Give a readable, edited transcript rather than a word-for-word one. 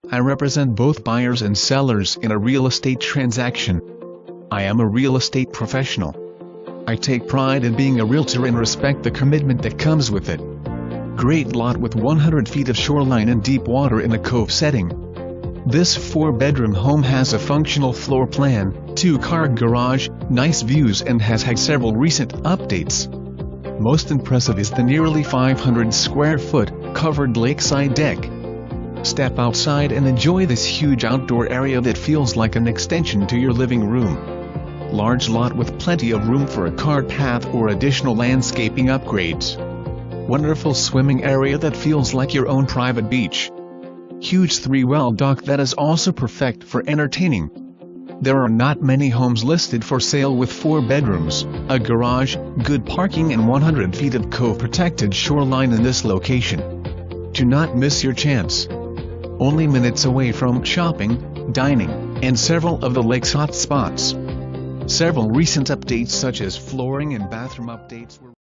I represent both buyers and sellers in a real estate transaction. I am a real estate professional. I take pride in being a realtor and respect the commitment that comes with it. Great lot with 100 feet of shoreline and deep water in a cove setting. This 4-bedroom home has a functional floor plan, 2-car garage, nice views, and has had several recent updates. Most impressive is the nearly 500 square foot covered lakeside deck. Step outside and enjoy this huge outdoor area that feels like an extension to your living room. Large lot with plenty of room for a cart path or additional landscaping upgrades. Wonderful swimming area that feels like your own private beach. Huge 3-well dock that is also perfect for entertaining. There are not many homes listed for sale with 4 bedrooms, a garage, good parking and 100 feet of cove-protected shoreline in this location. Do not miss your chance. Only minutes away from shopping, dining, and several of the lake's hot spots. Several recent updates such as flooring and bathroom updates were